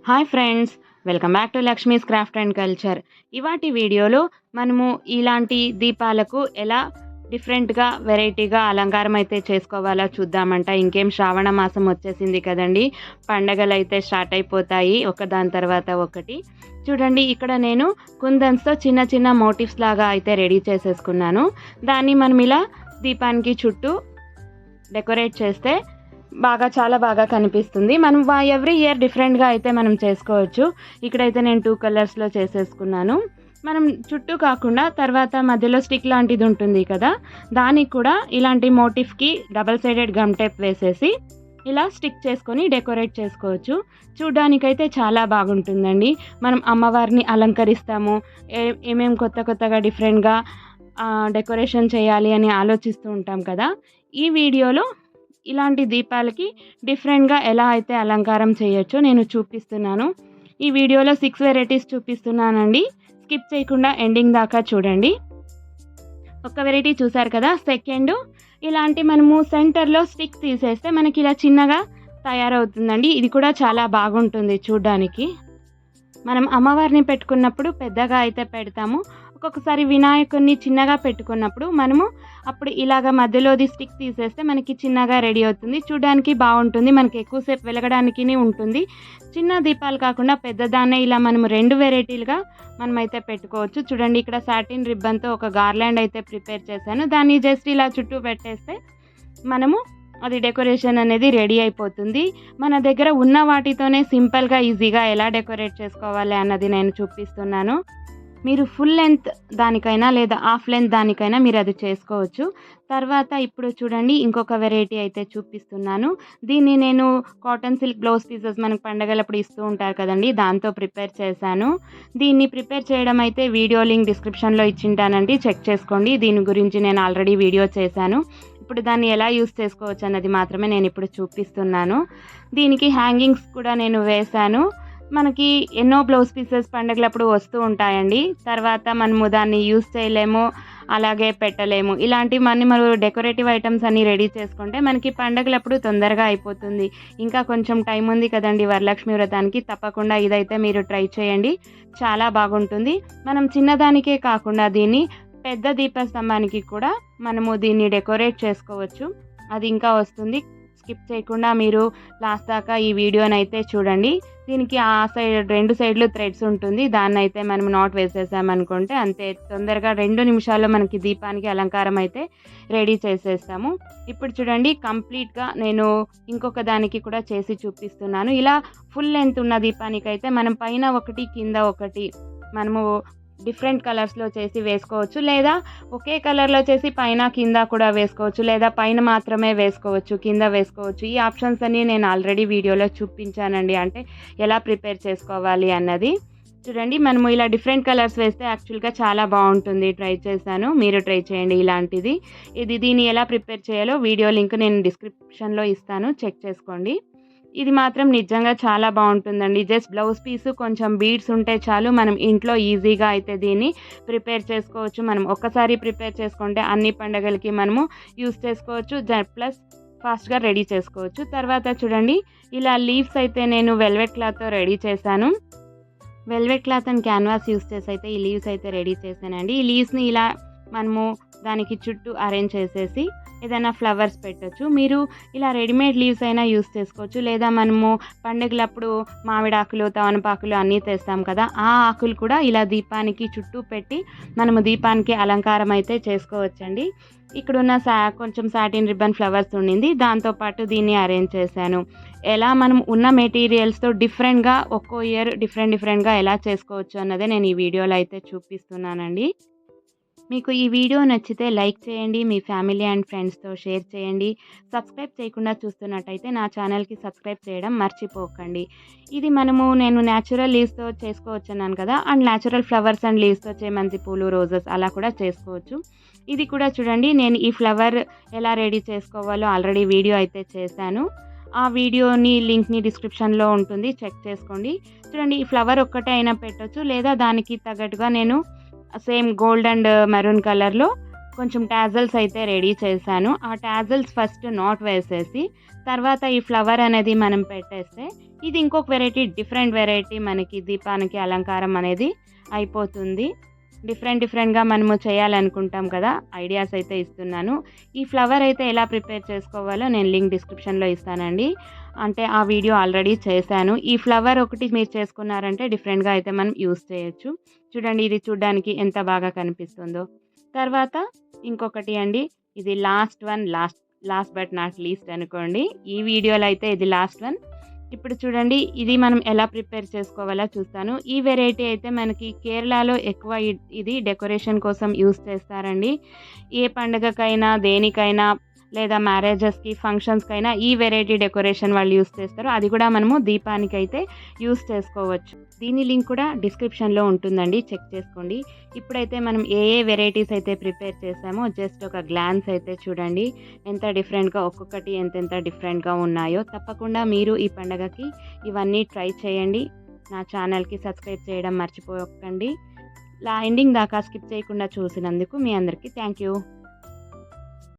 Hi friends, welcome back to Lakshmi's craft and culture. ఇవాటి వీడియోలో మనము ఇలాంటి దీపాలకు ఎలా డిఫరెంట్గా వెరైటీగా అలంకారం అయితే చేసుకోవాలో చూద్దామంట. ఇంకేం శ్రావణ మాసం వచ్చేసింది కదండి, పండగలు అయితే స్టార్ట్ అయిపోతాయి ఒకదాని తర్వాత ఒకటి. చూడండి, ఇక్కడ నేను కుందన్స్తో చిన్న చిన్న మోటివ్స్ లాగా అయితే రెడీ చేసేసుకున్నాను. దాన్ని మనం ఇలా దీపానికి చుట్టూ డెకరేట్ చేస్తే చాలా బాగా కనిపిస్తుంది. మనం ఎవ్రీ ఇయర్ డిఫరెంట్గా అయితే మనం చేసుకోవచ్చు. ఇక్కడైతే నేను 2 కలర్స్లో చేసేసుకున్నాను. మనం చుట్టూ కాకుండా తర్వాత మధ్యలో స్టిక్ లాంటిది ఉంటుంది కదా, దానికి కూడా ఇలాంటి మోటిఫ్కి డబల్ సైడెడ్ గమ్ టేప్ వేసేసి ఇలా స్టిక్ చేసుకొని డెకరేట్ చేసుకోవచ్చు. చూడ్డానికైతే చాలా బాగుంటుందండి. మనం అమ్మవారిని అలంకరిస్తాము, ఏమేమి కొత్తగా డిఫరెంట్గా డెకరేషన్ చేయాలి అని ఆలోచిస్తూ ఉంటాం కదా. ఈ వీడియోలో ఇలాంటి దీపాలకి డిఫరెంట్గా ఎలా అయితే అలంకారం చేయొచ్చో నేను చూపిస్తున్నాను. ఈ వీడియోలో 6 వెరైటీస్ చూపిస్తున్నానండి. స్కిప్ చేయకుండా ఎండింగ్ దాకా చూడండి. ఒక వెరైటీ చూసారు కదా, సెకండ్ ఇలాంటి మనము సెంటర్లో స్టిక్ తీసేస్తే మనకి ఇలా చిన్నగా తయారవుతుందండి. ఇది కూడా చాలా బాగుంటుంది చూడ్డానికి. మనం అమ్మవారిని పెట్టుకున్నప్పుడు పెద్దగా అయితే పెడతాము, ఒక్కొక్కసారి వినాయకుడిని చిన్నగా పెట్టుకున్నప్పుడు మనము అప్పుడు ఇలాగ మధ్యలోది స్టిక్ తీసేస్తే మనకి చిన్నగా రెడీ అవుతుంది. చూడడానికి బాగుంటుంది, మనకి ఎక్కువసేపు వెలగడానికి ఉంటుంది. చిన్న దీపాలు కాకుండా పెద్దదాన్నే ఇలా మనము 2 వెరైటీలుగా మనమైతే పెట్టుకోవచ్చు. చూడండి, ఇక్కడ సాటిన్ రిబ్బన్తో ఒక గార్లాండ్ అయితే ప్రిపేర్ చేశాను. దాన్ని జస్ట్ ఇలా చుట్టూ పెట్టేస్తే మనము అది డెకరేషన్ అనేది రెడీ అయిపోతుంది. మన దగ్గర ఉన్న వాటితోనే సింపుల్గా ఈజీగా ఎలా డెకరేట్ చేసుకోవాలి అన్నది నేను చూపిస్తున్నాను. మీరు ఫుల్ లెంత్ దానికైనా లేదా హాఫ్ లెంత్ దానికైనా మీరు అది చేసుకోవచ్చు. తర్వాత ఇప్పుడు చూడండి, ఇంకొక వెరైటీ అయితే చూపిస్తున్నాను. దీన్ని నేను కాటన్ సిల్క్ బ్లౌజ్ పీసెస్ మనకు పండగలప్పుడు ఇస్తూ ఉంటారు కదండి, దాంతో ప్రిపేర్ చేశాను. దీన్ని ప్రిపేర్ చేయడం అయితే వీడియో లింక్ డిస్క్రిప్షన్లో ఇచ్చింటానండి, చెక్ చేసుకోండి. దీని గురించి నేను ఆల్రెడీ వీడియో చేశాను. ఇప్పుడు దాన్ని ఎలా యూస్ చేసుకోవచ్చు అన్నది మాత్రమే నేను ఇప్పుడు చూపిస్తున్నాను. దీనికి హ్యాంగింగ్స్ కూడా నేను వేశాను. మనకి ఎన్నో బ్లౌజ్ పీసెస్ పండగలప్పుడు వస్తూ ఉంటాయండి. తర్వాత మనము దాన్ని యూస్ చేయలేము, అలాగే పెట్టలేము. ఇలాంటివన్నీ మనం డెకరేటివ్ ఐటమ్స్ అన్నీ రెడీ చేసుకుంటే మనకి పండగలప్పుడు తొందరగా అయిపోతుంది. ఇంకా కొంచెం టైం ఉంది కదండి వరలక్ష్మి వ్రతానికి. తప్పకుండా ఇదైతే మీరు ట్రై చేయండి, చాలా బాగుంటుంది. మనం చిన్నదానికే కాకుండా దీన్ని పెద్ద దీపస్తంభానికి కూడా మనము దీన్ని డెకరేట్ చేసుకోవచ్చు. అది ఇంకా వస్తుంది. స్కిప్ చేయకుండా మీరు లాస్ట్ దాకా ఈ వీడియోని అయితే చూడండి. దీనికి ఆ సైడ్ 2 సైడ్లు థ్రెడ్స్ ఉంటుంది, దాన్ని అయితే మనం నాట్ వేసేసామనుకుంటే అంతే, తొందరగా 2 నిమిషాల్లో మనకి దీపానికి అలంకారం అయితే రెడీ చేసేస్తాము. ఇప్పుడు చూడండి, కంప్లీట్గా నేను ఇంకొక దానికి కూడా చేసి చూపిస్తున్నాను. ఇలా ఫుల్ లెంత్ ఉన్న దీపానికి అయితే మనం పైన ఒకటి కింద ఒకటి మనము డిఫరెంట్ కలర్స్లో చేసి వేసుకోవచ్చు, లేదా ఒకే కలర్లో చేసి పైన కింద కూడా వేసుకోవచ్చు, లేదా పైన మాత్రమే వేసుకోవచ్చు, కింద వేసుకోవచ్చు. ఈ ఆప్షన్స్ అన్నీ నేను ఆల్రెడీ వీడియోలో చూపించానండి, అంటే ఎలా ప్రిపేర్ చేసుకోవాలి అన్నది. చూడండి, మనము ఇలా డిఫరెంట్ కలర్స్ వేస్తే యాక్చువల్గా చాలా బాగుంటుంది. ట్రై చేశాను, మీరు ట్రై చేయండి ఇలాంటిది. దీన్ని ఎలా ప్రిపేర్ చేయాలో వీడియో లింక్ నేను డిస్క్రిప్షన్లో ఇస్తాను, చెక్ చేసుకోండి. ఇది మాత్రం నిజంగా చాలా బాగుంటుందండి. జస్ట్ బ్లౌజ్ పీసు కొంచెం బీడ్స్ ఉంటే చాలు, మనం ఇంట్లో ఈజీగా అయితే దీన్ని ప్రిపేర్ చేసుకోవచ్చు. మనం ఒక్కసారి ప్రిపేర్ చేసుకుంటే అన్ని పండగలకి మనము యూస్ చేసుకోవచ్చు, ప్లస్ ఫాస్ట్గా రెడీ చేసుకోవచ్చు. తర్వాత చూడండి, ఇలా లీవ్స్ అయితే నేను వెల్వెట్ క్లాత్తో రెడీ చేశాను. Velvet cloth and canvas use చేసి అయితే ఈ లీవ్స్ అయితే రెడీ చేశానండి. ఈ లీవ్స్ని ఇలా మనము దానికి చుట్టూ అరేంజ్ చేసేసి ఏదైనా ఫ్లవర్స్ పెట్టచ్చు. మీరు ఇలా రెడీమేడ్ లీవ్స్ అయినా యూస్ చేసుకోవచ్చు, లేదా మనము పండుగలప్పుడు మామిడాకులు, తవనపాకులు అన్నీ తెస్తాం కదా, ఆ ఆకులు కూడా ఇలా దీపానికి చుట్టూ పెట్టి మనము దీపానికి అలంకారం అయితే చేసుకోవచ్చండి. ఇక్కడున్న కొంచెం సాటిన్ రిబ్బన్ ఫ్లవర్స్ ఉండింది, దాంతోపాటు దీన్ని అరేంజ్ చేశాను. ఎలా మనం ఉన్న మెటీరియల్స్తో డిఫరెంట్గా ఒక్కో ఇయర్ డిఫరెంట్గా ఎలా చేసుకోవచ్చు అన్నదే నేను ఈ వీడియోలో అయితే చూపిస్తున్నానండి. మీకు ఈ వీడియో నచ్చితే లైక్ చేయండి, మీ ఫ్యామిలీ అండ్ ఫ్రెండ్స్తో షేర్ చేయండి. సబ్స్క్రైబ్ చేయకుండా చూస్తున్నట్టయితే నా ఛానల్కి సబ్స్క్రైబ్ చేయడం మర్చిపోకండి. ఇది నేను న్యాచురల్ లీవ్స్తో చేసుకోవచ్చు అన్నాను కదా, అండ్ న్యాచురల్ ఫ్లవర్స్ అండ్ లీవ్స్తో చేమంతి పూలు, రోజెస్ అలా కూడా చేసుకోవచ్చు. ఇది కూడా చూడండి, నేను ఈ ఫ్లవర్ ఎలా రెడీ చేసుకోవాలో ఆల్రెడీ వీడియో అయితే చేశాను. ఆ వీడియోని లింక్ని డిస్క్రిప్షన్లో ఉంటుంది, చెక్ చేసుకోండి. చూడండి, ఈ ఫ్లవర్ ఒక్కటే అయినా పెట్టచ్చు, లేదా దానికి తగ్గట్టుగా నేను సేమ్ గోల్డ్ అండ్ మెరూన్ కలర్లో కొంచెం టాజల్స్ అయితే రెడీ చేశాను. ఆ టాజల్స్ ఫస్ట్ నాట్ వేసేసి తర్వాత ఈ ఫ్లవర్ అనేది మనం పెట్టేస్తే ఇది ఇంకొక వెరైటీ, డిఫరెంట్ వెరైటీ మనకి దీపానికి అలంకారం అనేది అయిపోతుంది. డిఫరెంట్‌గా మనము చేయాలనుకుంటాం కదా! ఐడియాస్ అయితే ఇస్తున్నాను. ఈ ఫ్లవర్ అయితే ఎలా ప్రిపేర్ చేసుకోవాలో నేను లింక్ డిస్క్రిప్షన్‌లో ఇస్తానండి. అంటే ఆ వీడియో ఆల్రెడీ చేశాను. ఈ ఫ్లవర్ ఒకటి మీరు చేసుకున్నారంటే డిఫరెంట్‌గా అయితే మనం యూజ్ చేయొచ్చు. చూడండి ఇది చూడ్డానికి ఎంత బాగా కనిపిస్తుందో. తర్వాత ఇంకొకటి అండి. ఇది లాస్ట్ బట్ నాట్ లీస్ట్ అనుకోండి. ఈ వీడియోలో అయితే ఇది లాస్ట్ వన్. ఇప్పుడు చూడండి ఇది మనం ఎలా ప్రిపేర్ చేసుకోవాలో చూస్తాను. ఈ వెరైటీ అయితే మనకి కేరళలో ఎక్కువ ఇది డెకరేషన్ కోసం యూజ్ చేస్తారండి. ఏ పండుగకైనా, దేనికైనా లేదా మ్యారేజెస్‌కి, ఫంక్షన్స్‌కైనా ఈ వెరైటీ డెకరేషన్ వాళ్ళు యూజ్ చేస్తారు. అది కూడా మనము దీపానికైతే యూజ్ చేసుకోవచ్చు. దీని లింక్ కూడా డిస్క్రిప్షన్‌లో ఉంటుందండి. చెక్ చేసుకోండి. ఇప్పుడైతే మనం ఏ వెరైటీస్ అయితే ప్రిపేర్ చేసామో జస్ట్ ఒక గ్లాన్స్ అయితే చూడండి. ఎంత డిఫరెంట్‌గా ఒక్కొక్కటి ఎంతెంత డిఫరెంట్‌గా ఉన్నాయో. తప్పకుండా మీరు ఈ పండగకి ఇవన్నీ ట్రై చేయండి. నా ఛానల్‌కి సబ్స్క్రైబ్ చేయడం మర్చిపోకండి. ఎండింగ్ దాకా స్కిప్ చేయకుండా చూసినందుకు మీ అందరికీ థ్యాంక్ యూ.